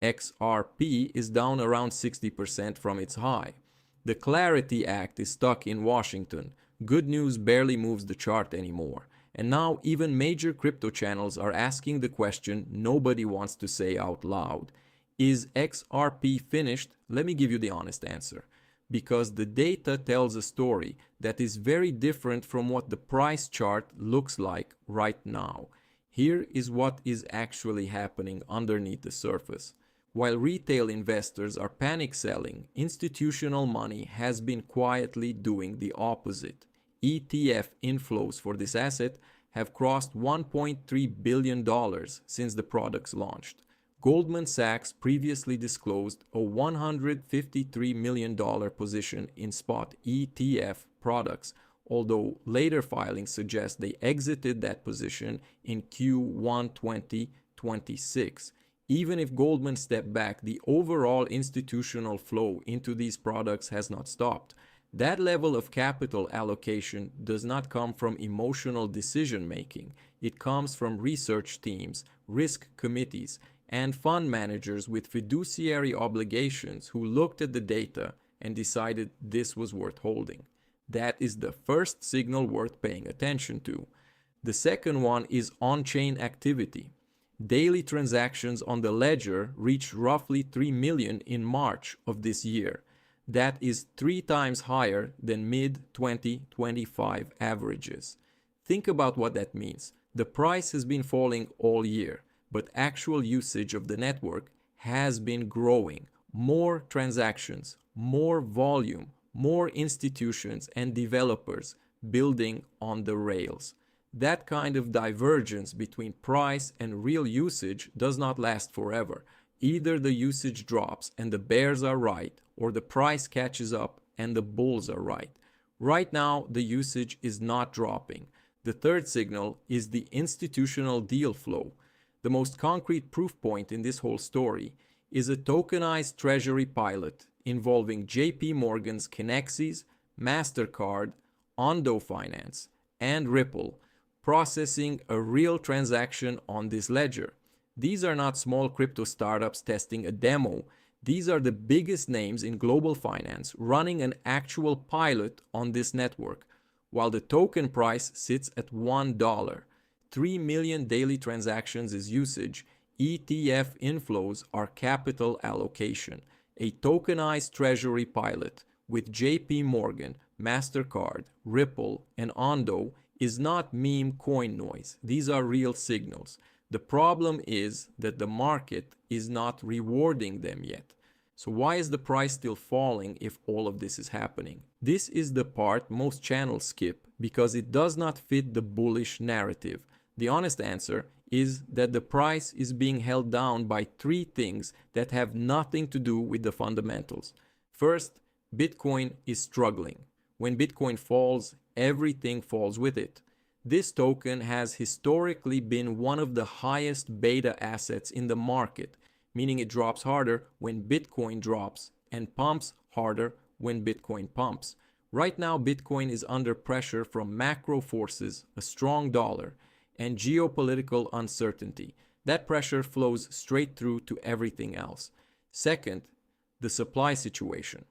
XRP is down around 60% from its high. The Clarity Act is stuck in Washington. Good news barely moves the chart anymore. And now even major crypto channels are asking the question nobody wants to say out loud. Is XRP finished? Let me give you the honest answer. Because the data tells a story that is very different from what the price chart looks like right now. Here is what is actually happening underneath the surface. While retail investors are panic selling, institutional money has been quietly doing the opposite. ETF inflows for this asset have crossed $1.3 billion since the products launched. Goldman Sachs previously disclosed a $153 million position in spot ETF products, although later filings suggest they exited that position in Q1 2026. Even if Goldman stepped back, the overall institutional flow into these products has not stopped. That level of capital allocation does not come from emotional decision making. It comes from research teams, risk committees, and fund managers with fiduciary obligations who looked at the data and decided this was worth holding. That is the first signal worth paying attention to. The second one is on-chain activity. Daily transactions on the ledger reached roughly 3 million in March of this year. That is 3 times higher than mid-2025 averages. Think about what that means. The price has been falling all year, but actual usage of the network has been growing. More transactions, more volume, more institutions and developers building on the rails. That kind of divergence between price and real usage does not last forever. Either the usage drops and the bears are right, or the price catches up and the bulls are right. Right now, the usage is not dropping. The third signal is the institutional deal flow. The most concrete proof point in this whole story is a tokenized Treasury pilot involving JPMorgan's Kinexys, Mastercard, Ondo Finance, and Ripple, processing a real transaction on this ledger. These are not small crypto startups testing a demo. These are the biggest names in global finance running an actual pilot on this network, while the token price sits at $1. 3 million daily transactions is usage. ETF inflows are capital allocation. A tokenized Treasury pilot with JPMorgan, Mastercard, Ripple, and Ondo is not meme coin noise. These are real signals. The problem is that the market is not rewarding them yet. So why is the price still falling if all of this is happening? This is the part most channels skip because it does not fit the bullish narrative. The honest answer is that the price is being held down by 3 things that have nothing to do with the fundamentals. First, Bitcoin is struggling. When Bitcoin falls, everything falls with it. This token has historically been one of the highest beta assets in the market, meaning it drops harder when Bitcoin drops and pumps harder when Bitcoin pumps. Right now, Bitcoin is under pressure from macro forces, a strong dollar, and geopolitical uncertainty. That pressure flows straight through to everything else. Second, the supply situation.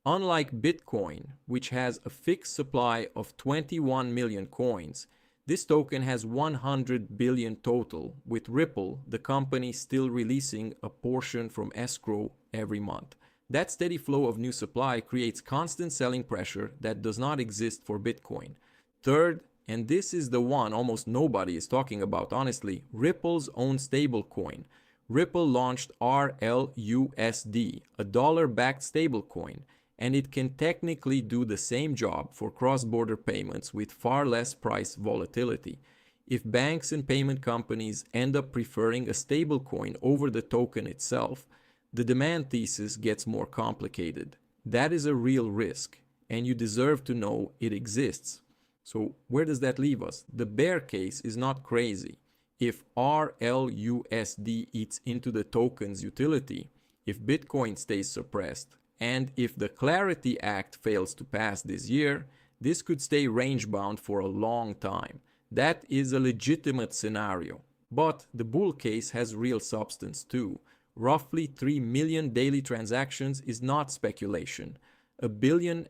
Unlike Bitcoin, which has a fixed supply of 21 million coins, this token has 100 billion total, with Ripple, the company, still releasing a portion from escrow every month. That steady flow of new supply creates constant selling pressure that does not exist for Bitcoin. Third, and this is the one almost nobody is talking about honestly, Ripple's own stablecoin. Ripple launched RLUSD, a dollar-backed stablecoin, and it can technically do the same job for cross-border payments with far less price volatility. If banks and payment companies end up preferring a stablecoin over the token itself, the demand thesis gets more complicated. That is a real risk, and you deserve to know it exists. So where does that leave us? The bear case is not crazy. If RLUSD eats into the token's utility, if Bitcoin stays suppressed, and if the Clarity Act fails to pass this year, this could stay range-bound for a long time. That is a legitimate scenario. But the bull case has real substance too. roughly 3 million daily transactions is not speculation. $1.5 billion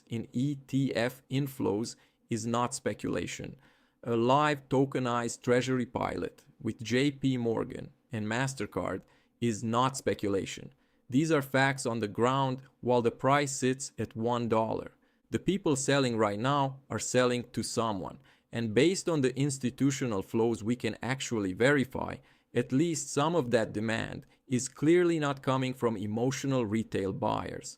in ETF inflows is not speculation. A live tokenized Treasury pilot with JPMorgan and Mastercard is not speculation. These are facts on the ground while the price sits at $1. The people selling right now are selling to someone, and based on the institutional flows we can actually verify, at least some of that demand is clearly not coming from emotional retail buyers.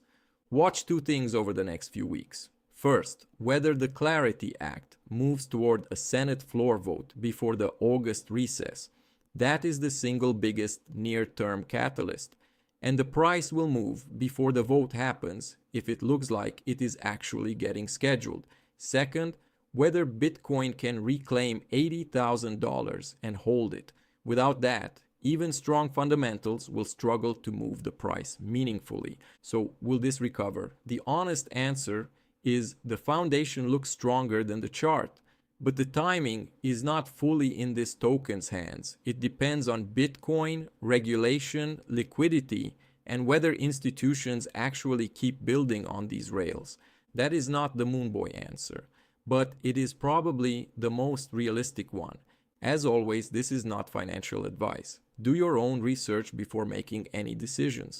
Watch two things over the next few weeks. First, whether the Clarity Act moves toward a Senate floor vote before the August recess. That is the single biggest near-term catalyst, and the price will move before the vote happens if it looks like it is actually getting scheduled. Second, whether Bitcoin can reclaim $80,000 and hold it. Without that, even strong fundamentals will struggle to move the price meaningfully. So will this recover? The honest answer is the foundation looks stronger than the chart, but the timing is not fully in this token's hands. It depends on Bitcoin, regulation, liquidity, and whether institutions actually keep building on these rails. That is not the moonboy answer, but it is probably the most realistic one. As always, this is not financial advice. Do your own research before making any decisions.